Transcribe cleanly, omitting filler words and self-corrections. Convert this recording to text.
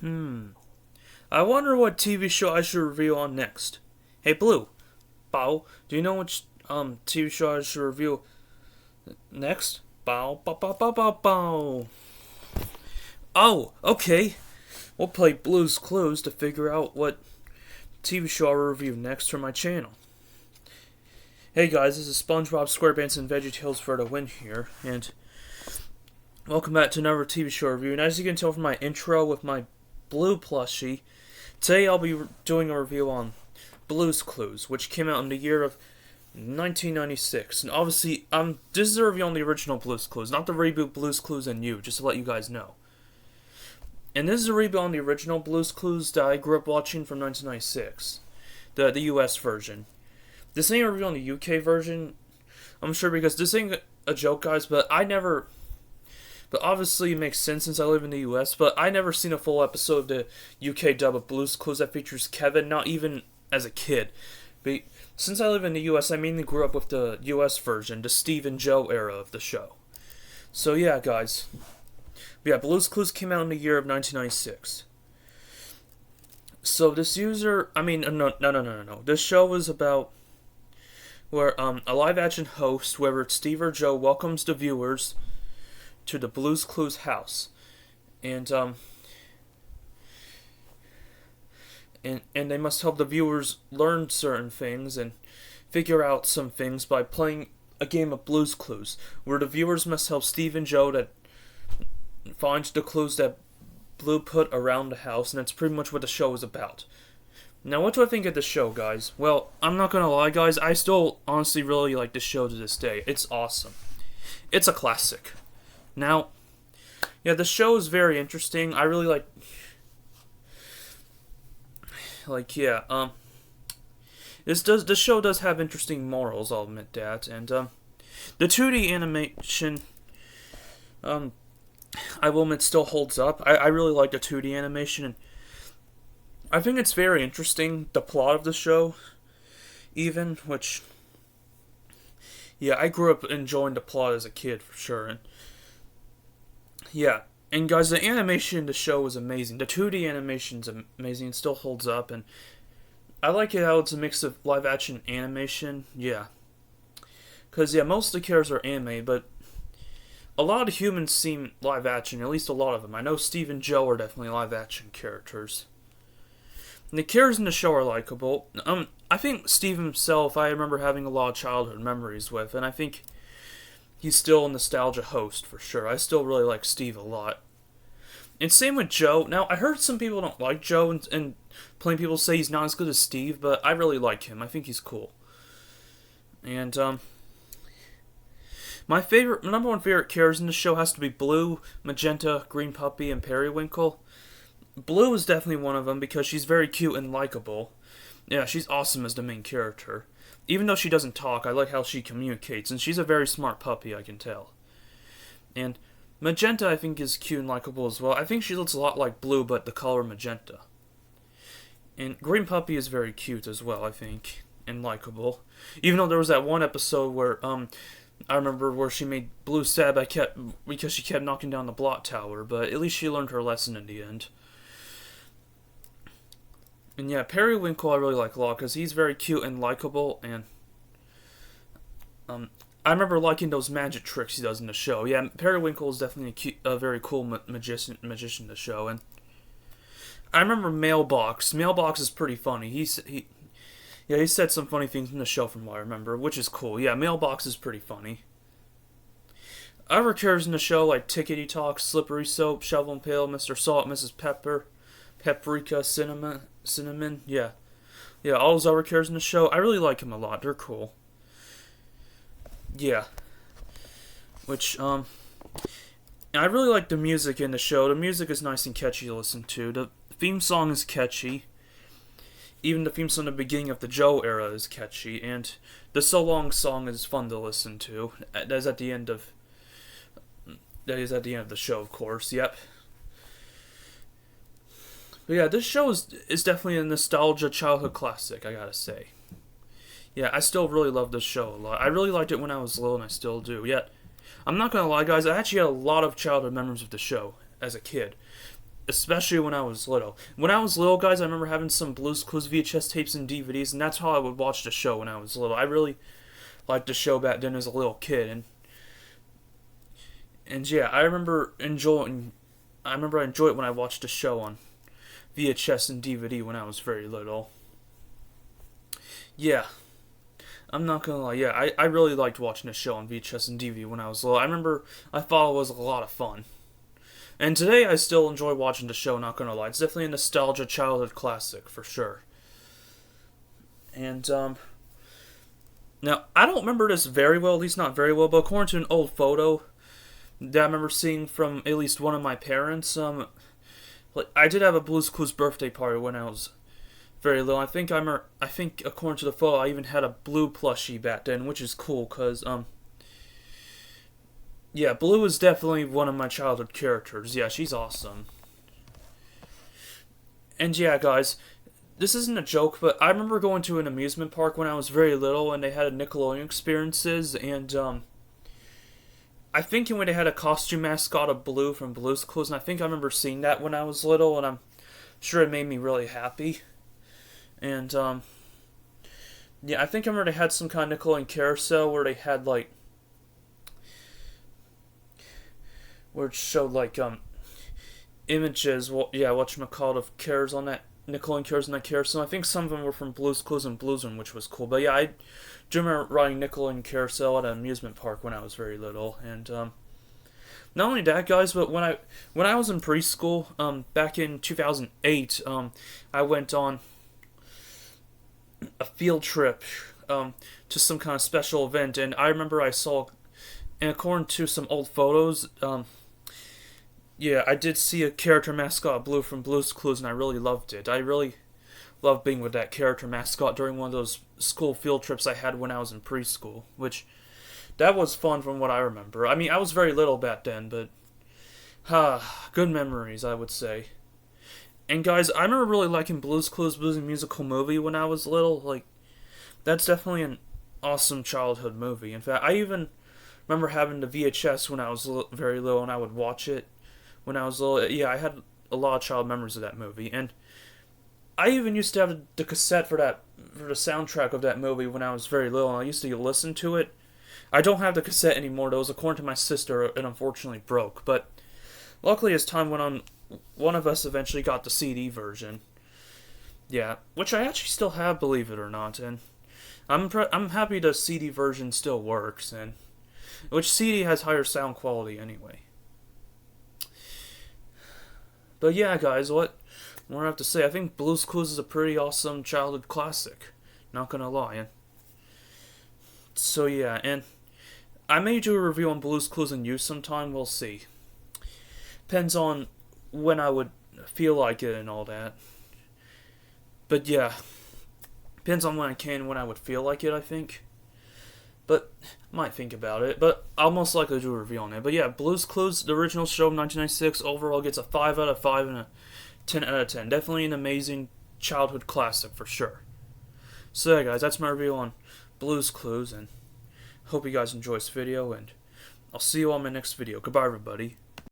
I wonder what TV show I should review on next. Hey, Blue. Bow, do you know which TV show I should review next? Bow, bow, bow, bow, bow, bow. Oh, okay. We'll play Blue's Clues to figure out what TV show I'll review next for my channel. Hey guys, this is SpongeBob SquarePants and VeggieTales for the win here, and welcome back to another TV show review. And as you can tell from my intro with my Blue plushie, today I'll be doing a review on Blue's Clues, which came out in the year of 1996. And obviously, this is a review on the original Blue's Clues, not the reboot Blue's Clues and You, just to let you guys know. And this is a review on the original Blue's Clues that I grew up watching from 1996, the US version. This ain't a review on the UK version, I'm sure, because this ain't a joke, guys, but obviously it makes sense since I live in the US, but I never seen a full episode of the UK dub of Blue's Clues that features Kevin, not even as a kid. But since I live in the US, I mainly grew up with the US version, the Steve and Joe era of the show. So yeah, guys. Yeah, Blue's Clues came out in the year of 1996. So this no. This show was about where a live-action host, whether it's Steve or Joe, welcomes the viewers to the Blue's Clues house, and they must help the viewers learn certain things and figure out some things by playing a game of Blue's Clues, where the viewers must help Steve and Joe to find the clues that Blue put around the house, and that's pretty much what the show is about. Now, what do I think of the show, guys? Well, I'm not gonna lie, guys, I still honestly really like this show to this day. It's awesome. It's a classic. Now, yeah, the show is very interesting. I really the show does have interesting morals, I'll admit that. And the 2D animation, I will admit, still holds up. I really like the 2D animation, and I think it's very interesting, the plot of the show, even, which, yeah, I grew up enjoying the plot as a kid, for sure, and, yeah, and guys, the animation in the show is amazing. The 2D animation's amazing, it still holds up, and I like it how it's a mix of live-action animation, yeah, because, yeah, most of the characters are anime, but a lot of humans seem live-action, at least a lot of them. I know Steve and Joe are definitely live-action characters. And the characters in the show are likable. I think Steve himself, I remember having a lot of childhood memories with, and I think he's still a nostalgia host, for sure. I still really like Steve a lot. And same with Joe. Now, I heard some people don't like Joe, and plenty of people say he's not as good as Steve, but I really like him. I think he's cool. And, my number one favorite characters in the show has to be Blue, Magenta, Green Puppy, and Periwinkle. Blue is definitely one of them because she's very cute and likable. Yeah, she's awesome as the main character. Even though she doesn't talk, I like how she communicates, and she's a very smart puppy, I can tell. And Magenta, I think, is cute and likable as well. I think she looks a lot like Blue, but the color magenta. And Green Puppy is very cute as well, I think, and likable. Even though there was that one episode where, I remember where she made Blue sad because she kept knocking down the block tower, but at least she learned her lesson in the end. And yeah, Periwinkle I really like a lot because he's very cute and likable, and I remember liking those magic tricks he does in the show. Yeah, Periwinkle is definitely a very cool magician in the show, and I remember Mailbox. Mailbox is pretty funny. He said some funny things in the show from what I remember, which is cool. Yeah, Mailbox is pretty funny. Other characters in the show like Tickety Talk, Slippery Soap, Shovel and Pail, Mr. Salt, Mrs. Pepper, Paprika, Cinnamon, yeah, all those other characters in the show, I really like them a lot. They're cool. Yeah. Which, and I really like the music in the show. The music is nice and catchy to listen to. The theme song is catchy. Even the theme song at the beginning of the Joe era is catchy, and the So Long song is fun to listen to. That is at the end of the show, of course. Yep. But yeah, this show is definitely a nostalgia childhood classic, I gotta say. Yeah, I still really love this show a lot. I really liked it when I was little, and I still do. Yet, I'm not gonna lie, guys, I actually had a lot of childhood memories of the show as a kid. especially when I was little. When I was little, guys, I remember having some Blue's Clues VHS tapes and DVDs, and that's how I would watch the show when I was little. I really liked the show back then as a little kid, and yeah, I remember enjoying. I remember I enjoyed it when I watched the show on VHS and DVD when I was very little. Yeah, I'm not gonna lie. Yeah, I really liked watching the show on VHS and DVD when I was little. I remember I thought it was a lot of fun. And today I still enjoy watching the show, not gonna lie. It's definitely a nostalgia childhood classic, for sure. And, now, I don't remember this very well, at least not very well, but according to an old photo that I remember seeing from at least one of my parents, like, I did have a Blue's Clues birthday party when I was very little. I think according to the photo, I even had a Blue plushie back then, which is cool, cause, yeah, Blue is definitely one of my childhood characters. Yeah, she's awesome. And yeah, guys, this isn't a joke, but I remember going to an amusement park when I was very little, and they had a Nickelodeon experiences, and I think when they had a costume mascot of Blue from Blue's Clues, and I think I remember seeing that when I was little, and I'm sure it made me really happy. And yeah, I think I remember they had some kind of Nickelodeon carousel where they had like where it showed like images, whatchamacallit, of characters on that Nickelodeon characters on that carousel. I think some of them were from Blue's Clues and Blues One, which was cool. But yeah, I do remember riding Nickelodeon carousel at an amusement park when I was very little. And not only that, guys, but when I was in preschool, back in 2008, I went on a field trip to some kind of special event, and I remember I saw, and according to some old photos, yeah, I did see a character mascot Blue from Blue's Clues, and I really loved it. I really loved being with that character mascot during one of those school field trips I had when I was in preschool, which, that was fun from what I remember. I mean, I was very little back then, but, good memories, I would say. And guys, I remember really liking Blue's Clues, Blues and Musical movie when I was little. Like, that's definitely an awesome childhood movie. In fact, I even remember having the VHS when I was very little, and I would watch it when I was little. Yeah, I had a lot of child memories of that movie, and I even used to have the cassette for the soundtrack of that movie when I was very little, and I used to listen to it. I don't have the cassette anymore, though. It was according to my sister, it unfortunately broke, but luckily as time went on, one of us eventually got the CD version. Yeah, which I actually still have, believe it or not, and I'm happy the CD version still works, and which CD has higher sound quality anyway. But yeah, guys, what more I have to say? I think Blue's Clues is a pretty awesome childhood classic. Not gonna lie. And so yeah, and I may do a review on Blue's Clues and you sometime. We'll see. Depends on when I would feel like it and all that. But yeah, depends on when I can, when I would feel like it, I think. But might think about it. But I'll most likely do a review on it. But yeah, Blue's Clues, the original show of 1996, overall gets a 5 out of 5 and a 10 out of 10. Definitely an amazing childhood classic for sure. So yeah, guys, that's my review on Blue's Clues, and hope you guys enjoy this video, and I'll see you on my next video. Goodbye, everybody.